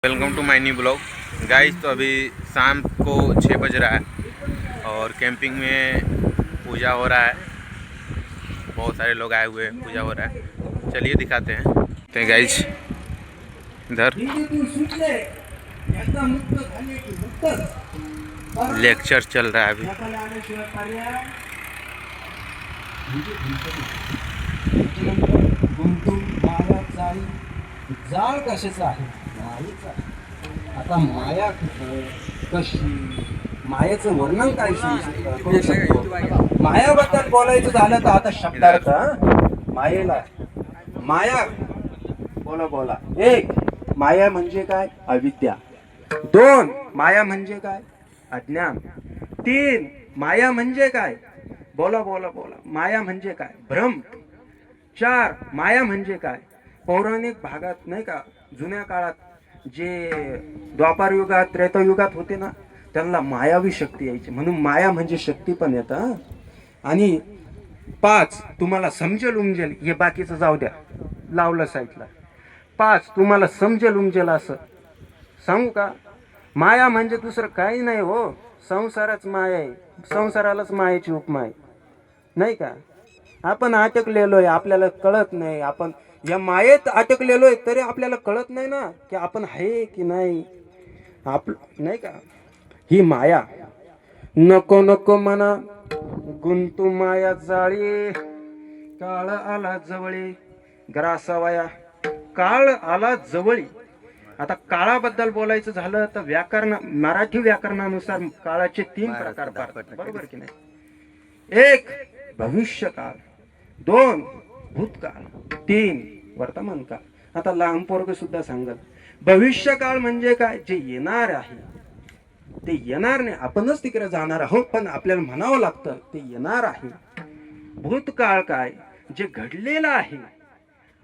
Welcome to my new blog guys. तो अभी शाम को 6 बज रहा है और कैंपिंग में पूजा हो रहा है। बहुत सारे लोग आए हुए हैं, पूजा हो रहा है। चलिए दिखाते हैं। तो गाइस इधर लेक्चर चल रहा है अभी। जाळ कशाचं आहे? मायेचं आहे. आता माया कशी, मायेचं वर्णन काय करू शकतो? मायाबद्दल बोलायचं झालं तर आता शब्दार्थ मायेला माया बोला. एक, माया म्हणजे काय? अविद्या. दोन, माया म्हणजे काय? अज्ञान. तीन, माया म्हणजे काय? बोला. माया म्हणजे काय? भ्रम. चार, माया म्हणजे काय? पौराणिक भागात नाही का, जुन्या काळात जे द्वापार युगात त्रेतायुगात होते ना, त्यांना मायावी शक्ती यायची, म्हणून माया म्हणजे शक्ती पण येतं. आणि पाच, तुम्हाला समजेल उमजेल, हे बाकीचं जाऊ द्या, लावलं साईडला. पाच, तुम्हाला समजेल उमजेल असं सांगू का? माया म्हणजे दुसरं काही नाही हो, संसारच माया आहे. संसारालाच मायेची उपमा आहे, नाही का? आपण अटकलेलो आहे, आपल्याला कळत नाही. आपण या मायेत अटकलेलो आहे तरी आपल्याला कळत नाही ना की आपण आहे की नाही. नाही का, ही माया. नको म्हणा गुंतू माया जाळी, काळ आला जवळी ग्रासावया. काळ आला जवळी. आता काळाबद्दल बोलायचं झालं तर मराठी व्याकरणानुसार काळाचे 3 प्रकार पडतात, बरोबर की नाही? एक, भविष्यकाळ. दोन, भूतकाळ. तीन, वर्तमान काळ. आता लहान पोरग सुद्धा सांगत, भविष्यकाळ म्हणजे काय? जे येणार आहे. ते येणार नाही, आपणच तिकडे जाणार आहोत, पण आपल्याला म्हणावं लागतं ते येणार आहे. भूतकाळ काय? जे घडलेलं आहे.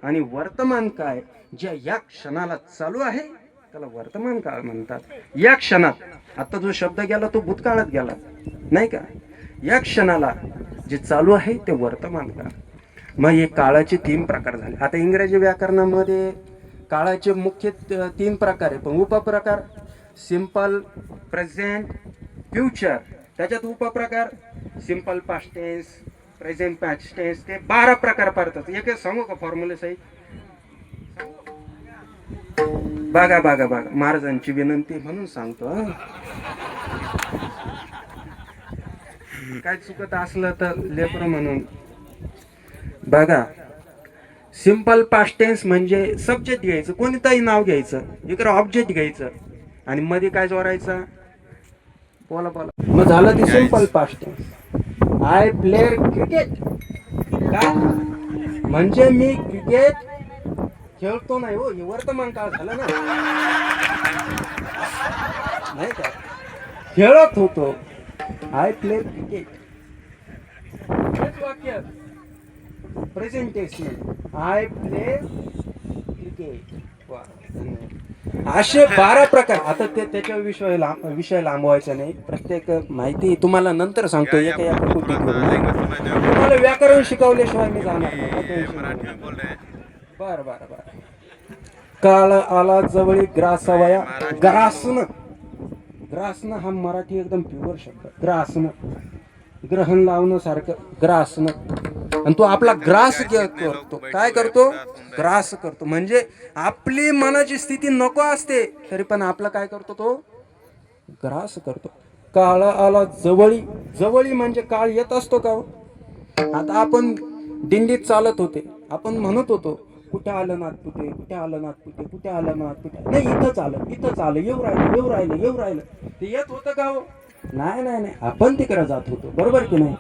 आणि वर्तमान काय? जे या क्षणाला चालू आहे त्याला वर्तमान काळ म्हणतात. या क्षणात, आता जो शब्द गेला तो भूतकाळात गेला, नाही का? या क्षणाला जे चालू आहे ते वर्तमान काळ. मग हे काळाचे 3 प्रकार झाले. आता इंग्रजी व्याकरणामध्ये काळाचे मुख्य 3 प्रकार आहे, पण उपप्रकार सिंपल, प्रेझेंट, फ्युचर. त्याच्यात उपप्रकार simple past tense, present past tense, ते 12 प्रकार पडतात. एक सांगू का फॉर्म्युला सहित? बघा महाराजांची विनंती म्हणून सांगतो. काय चुकत असलं तर लेकर म्हणून बघा. सिंपल पास्ट टेन्स म्हणजे सब्जेक्ट घ्यायचं, कोणतंही नाव घ्यायचं, इकडे ऑब्जेक्ट घ्यायचं आणि मध्ये काय जोडायचं? बोला. मग झालं ते simple past tense. I play cricket. काय म्हणजे मी क्रिकेट खेळतो नाही हो, हे वर्तमान काळ झालं ना, नाही का? खेळत होतो. I play cricket. हेच वाक्य प्रेझेंटेशन. I play cricket. असे 12 प्रकार. आता ते त्याच्या विषय लांबवायचा नाही, प्रत्येक माहिती तुम्हाला नंतर सांगतो. तुम्हाला व्याकरण शिकवल्याशिवाय मी जाणार नाही. बर. काळ आला जवळी ग्रासावया. ग्रासनं हा मराठी एकदम प्युअर शब्द. ग्रासनं, ग्रहण लावणं सारखं, ग्रासनं. आणि तो आपला ग्रास करतो. काय करतो? ग्रास करतो. म्हणजे आपली मनाची स्थिती नको असते तरी पण आपला काय करतो? तो ग्रास करतो. काळ आला जवळी म्हणजे काळ येत असतो का? आता आपण दिंडीत चालत होते, आपण म्हणत होतो कुठे आलं नाथपुते, कुठे आलं नाथपुते, कुठे आलं नाथपुते. नाही, इथंच आलं, येऊ राहिलं. ते येत होतं का? नाही, आपण तिकडे जात होतो, बरोबर की नाही?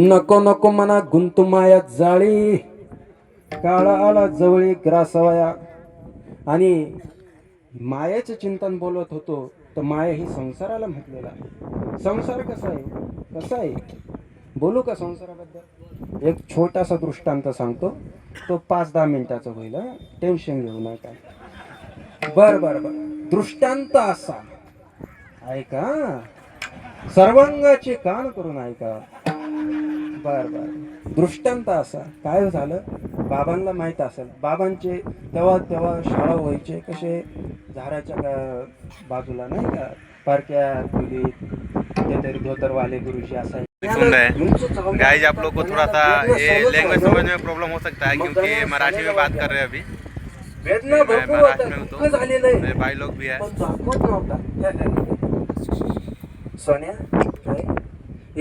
नको म्हणा गुंतू माया जाळी, काळ आला जवळी ग्रासवया. आणि मायेचं चिंतन बोलत होतो तर माया ही संसाराला म्हटलेला आहे. संसार कसा आहे? बोलू का संसाराबद्दल? एक छोटासा दृष्टांत सांगतो, तो 5-10 मिनिटाचा होईल, टेन्शन घेऊ नका. बर. दृष्टांत असा ऐका, सर्वांगाचे कान करून ऐका. बर. दृष्टांत असा, काय झालं? बाबांना माहित असेल, बाबांचे तेव्हा तेव्हा शाळा व्हायचे कसे झाडाच्या बाजूला नाही का, पारक्या खोलीत ते तरी धोतरवाले गुरुजी असायचे. सुन रहे हैं गाइस, आप लोग को थोड़ा सा ये लैंग्वेज समझने में प्रॉब्लम हो सकता है क्योंकि मराठी में बात कर रहे हैं अभी. वेदना मैं भरपूर महाराष्ट्र होत्या, में हूँ दुःख तो झालेलं आहे, मेरे भाई लोग भी है. पण दाखवत नव्हता. सोन्या काय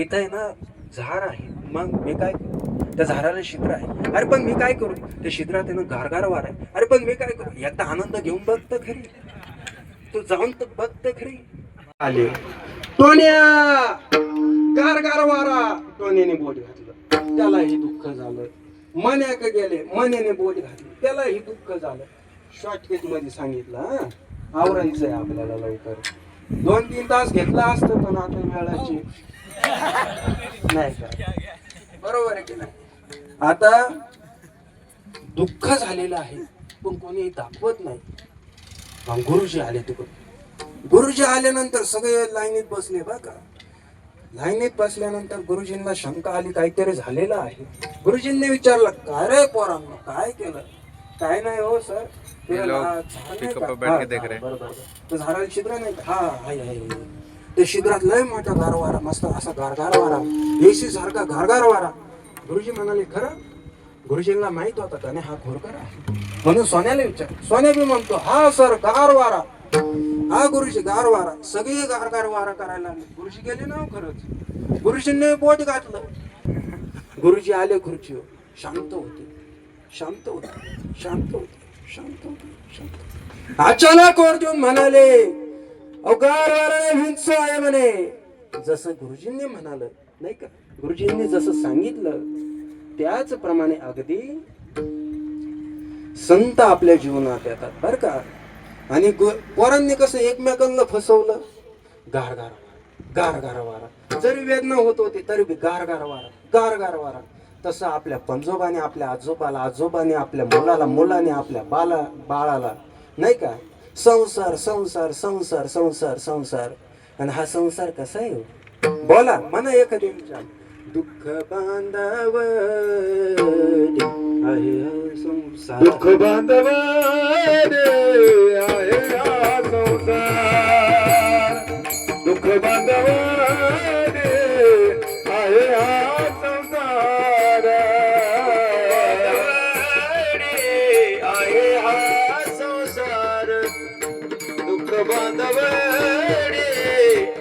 इथं आहे ना झाड आहे, मग मी काय करू, त्या झाडाला छिद्र आहे, अरे पण मी काय करू, त्या छिद्रात आहे ना गारगार वार आहे, अरे पण मी काय करू, एकदा आनंद घेऊन बघत खरी, तू जाऊन तर बघत खरी. आले टोन्या, गारगार वारा, टोन्याने बोट घातलं, त्यालाही दुःख झालं. मन्याक गेले, मन्याने बोट घातली, त्यालाही दुःख झालं. शॉर्टकट मध्ये सांगितलं, हा आवरायचंय आपल्याला लवकर. 2-3 तास घेतला असतं पण आता वेळाची नाही का, बरोबर आहे की नाही. आता दुःख झालेलं आहे पण कोणी दाखवत नाही. मग गुरुजी आले तिकडून. गुरुजी आल्यानंतर सगळे लाईनीत बसले बघा. लाईनीत बसल्यानंतर गुरुजींना शंका आली, काहीतरी झालेलं आहे. गुरुजींनी विचारलं, काय रे पोरांनो, काय केलं? काय नाही हो सर, ये लोग पिकअप पे बैठ के देख रहे हैं. बरोबर, तर झाडाला छिद्र नाही, हा आहे. ते छिद्रात लय मोठा गारवारा, मस्त असा गारगार वारा, एसी सारखा गारगार वारा. गुरुजी म्हणाले, खरं? गुरुजींना माहित होता त्याने हा घोरकर आहे म्हणून सोन्याला विचार. सोन्या बी म्हणतो, हा सर गार वारा, हा गुरुजी गार वारा. सगळे गारगार वारा करायला लागले. गुरुजी गेले ना खरंच. गुरुजींनी बोट घातलं. गुरुजी आले खुर्चीवर, शांत होते, शांत होते, शांत होते, शांत होते, शांत. अचानक अर्जुन म्हणाले, गार वारा हिंस आहे म्हणे. जसं गुरुजींनी म्हणालं नाही का, गुरुजींनी जसं सांगितलं त्याचप्रमाणे अगदी संत आपल्या जीवनात येतात बरं का. आणि पोरांनी कसं एकमेकांना फसवलं, गारगार वारा, गारगार वारा. जरी वेदना होत होती तरी बी गारगार वारा, गारगार वारा. तसं आपल्या पंजोबाने आपल्या आजोबाला, आजोबाने आपल्या मुलाला, मुलाने आपल्या बाळाला नाही का, संसार संसार संसार संसार संसार. आणि हा संसार कसा आहे, बोला म्हणा एखादी विचार. दुःख बांधव आहे संसार, दुःख बांधव आहे हा संसार, दुःख बांधव आहे हा संसार, आहे हा संसार, दुःख बांधव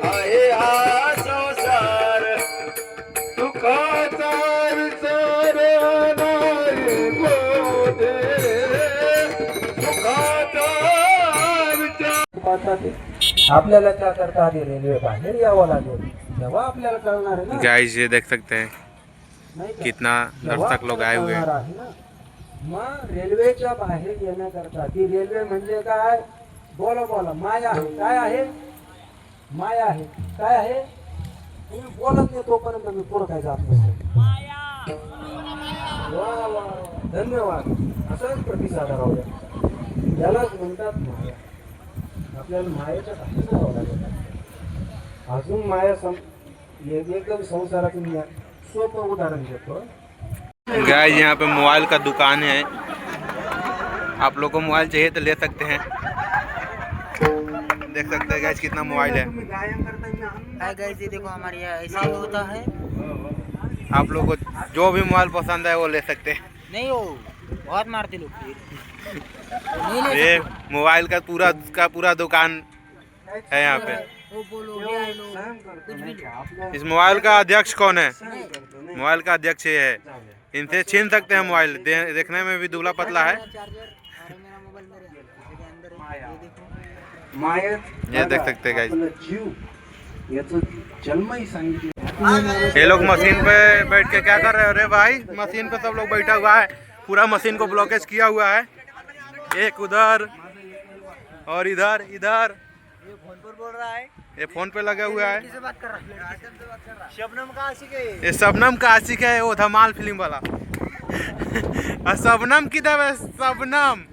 आहे हा संसार. दुःखाचा विचार नाही होते, दुःखाचा विचार. आपल्याला क्या करता आधी रेल्वे बाहेर यावं लागेल तेव्हा आपल्याला कळणार आहे ना. गाइस ये देख सकते हैं कितना दर्शक लोग आए हुए हैं. मग रेल्वेच्या बाहेर येण्याकरता ती रेल्वे म्हणजे काय, बोला बोला, माया आहे. काय आहे? माया आहे. काय आहे? तुम्ही बोलत नाही तोपर्यंत मी पुढं काय जात नसतो. वा वा, धन्यवाद. असाच प्रतिसाद राहू द्या. यालाच म्हणतात माया. आपल्याला मायेच्या बाहेर जावं लागेल. अजून माया एकदम संसारातून सोपं उदाहरण देतो. गाइस यहाँ पे मोबाइल का दुकान है, आप लोग को मोबाइल चाहिए तो ले सकते हैं. देख सकते हैं गाइस कितना मोबाइल है. गाइस ये देखो हमारे यहाँ ऐसे ही होता है. आप लोग को जो भी मोबाइल पसंद है वो ले सकते हैं. नहीं हो, बहुत मारते लोग. ये मोबाइल का पूरा दुकान है यहाँ पे. इस मोबाइल का अध्यक्ष कौन है? मोबाइल का अध्यक्ष ये है. इनसे छीन सकते हैं मोबाइल. देखने में भी दुबला पतला है. ये देख सकते हैं गाइस. ये लोग मशीन पे बैठ के क्या कर रहे हैं? अरे भाई मशीन पे सब लोग बैठा हुआ है, पूरा मशीन को ब्लॉकेज किया हुआ है. एक उधर और इधर इधर. ये फोन पर बोल रहा है, ये फोन पे लगा हुआ है. किससे बात कर रहा है? शबनम का आशिक है ये शबनम का आशिक है, वो धमाल फिल्म वाला. और शबनम किधर है? शबनम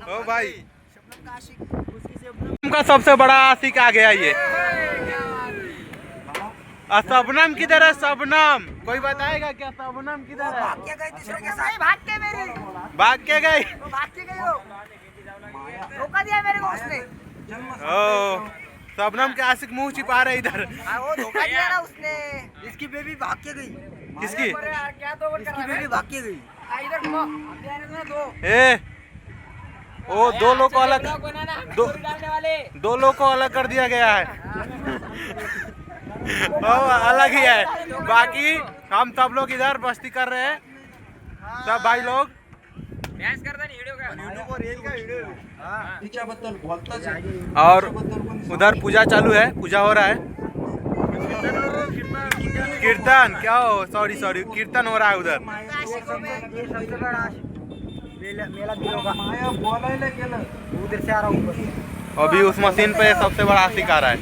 ओ भाई, शबनम का आशिक, उसकी शबनम का सबसे बड़ा आशिक आ गया ये. और शबनम किधर है? शबनम कोई बताएगा क्या? शबनम किधर है? क्या गए दूसरे के साथ भाग के मेरे भाग के गई। धोखा दिया मेरे को उसने। ओ शबनम के आशिक मुंह छिपा रहे इधर। वो धोखा दिया ना उसने। इसकी बेबी भाग के गई। किसकी? इसकी बेबी भाग के गई। ए ओ दो लोग को अलग दो लोग को अलग कर दिया गया है। ओ अलग ही है, बाकी हम सब लोग इधर मस्ती कर रहे हैं, सब भाई लोग। तिच्याबद्दल बोलताच आहे. और उधर पूजा चालू है, पूजा हो रहा है। कीर्तन क्या हो, सॉरी सॉरी, कीर्तन हो रहा है उधर। मेला दिलों का। माया बोलायला गेलं. उधर से आ रहा हूँ। अभी उस मशीन पे सबसे बड़ा आशिक आ रहा है।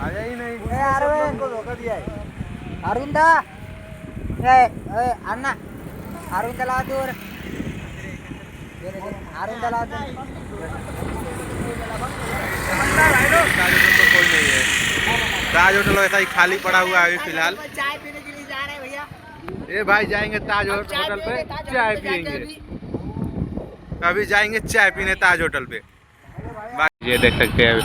आया ही नहीं। अरविंद को धोखा दिया है। अरुण दा, अन्ना, अरुण दा ला दूर। अरुण दा ला दूर। ताज होटल तो कोई नहीं है, ताज होटल ऐसा ही खाली पड़ा हुआ है अभी फिलहाल। चाय पीने के लिए जा रहे हैं भैया। ये भाई जाएंगे ताज होटल पे चाय पियेंगे, अभी जाएंगे चाय पीने ताज होटल पे। ये देख सकते हैं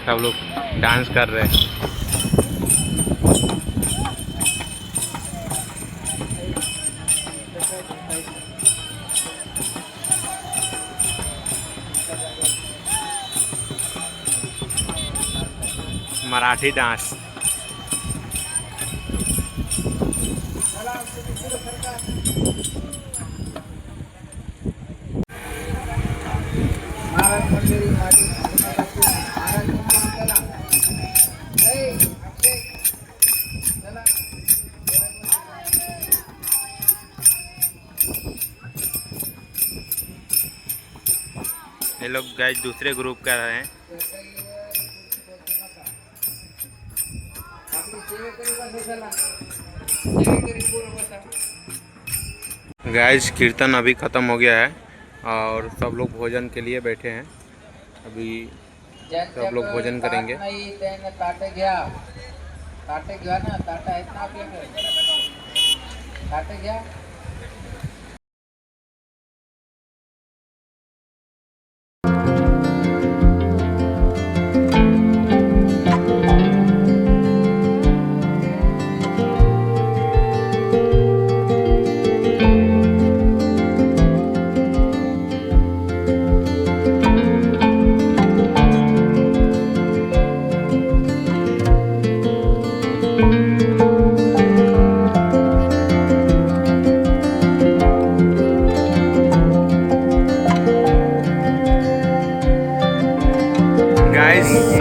सब लोग डांस कर रहे हैं। मराठी डांस। ये लोग गाइस दूसरे ग्रुप का हैं। गाइस कीर्तन अभी ख़त्म हो गया है और सब लोग भोजन के लिए बैठे हैं। अभी सब लोग भोजन करेंगे। ताटे घ्या ना, ताटा आहेत ना आपल्याकडे, ताटे घ्या.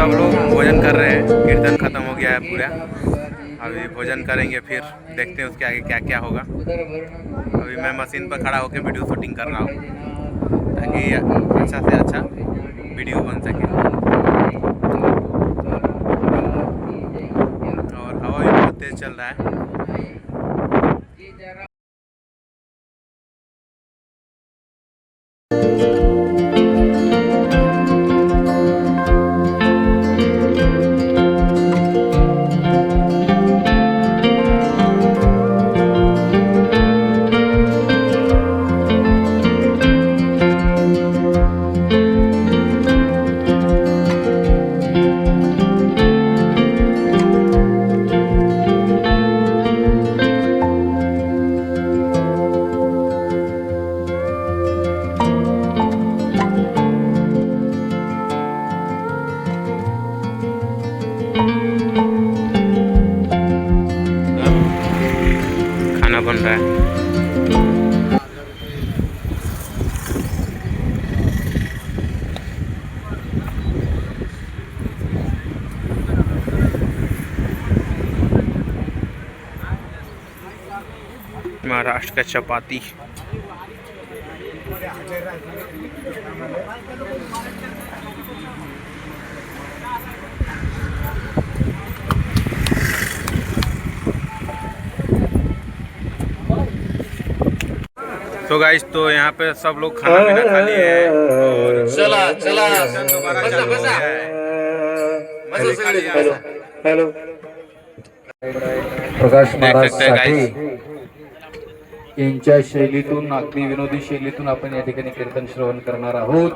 सब लोग भोजन कर रहे हैं, कीर्तन खत्म हो गया है पूरा। अभी भोजन करेंगे, फिर देखते हैं उसके आगे क्या क्या होगा। अभी मैं मशीन पर खड़ा होकर वीडियो शूटिंग कर रहा हूँ ताकि अच्छा से अच्छा वीडियो बन सके। और हवा भी बहुत तेज़ चल रहा है। खाना बन रहा है। महाराष्ट्र का चपाती। तो गाइस, तो यहाँ पे सब लोग खाना पीना खा लिए हैं और चला दोबारा चालू हो गया है। प्रकाश देख सकते हैं साठी गाइस, यांच्या शैलीतून, अगदी विनोदी शैलीतून आपण या ठिकाणी कीर्तन श्रवण करणार आहोत.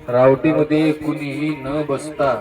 रावटीमध्ये कुणीही न बसता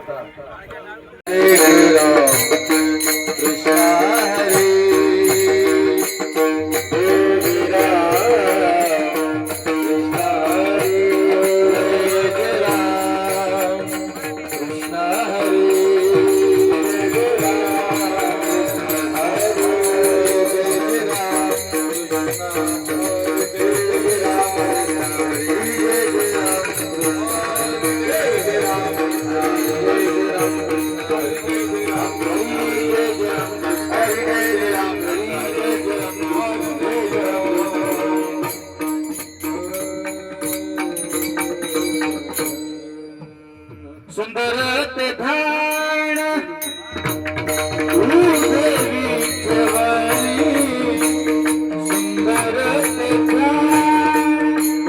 सुंदर ते धाण उभे विठ्ठवारी, सुंदर ते धाण उभे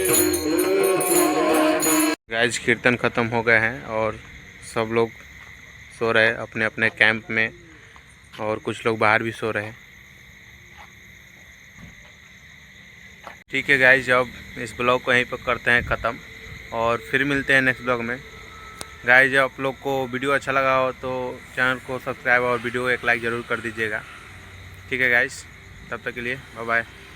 विठ्ठवारी, गाइस कीर्तन ख़त्म हो गए हैं और सब लोग सो रहे हैं अपने अपने कैंप में, और कुछ लोग बाहर भी सो रहे हैं. ठीक है गाइस, अब इस ब्लॉग को यहीं पर करते हैं ख़त्म और फिर मिलते हैं नेक्स्ट ब्लॉग में. गाइस जब आप लोग को वीडियो अच्छा लगा हो तो चैनल को सब्सक्राइब और वीडियो को एक लाइक ज़रूर कर दीजिएगा. ठीक है गाइस, तब तक के लिए बाय बाय.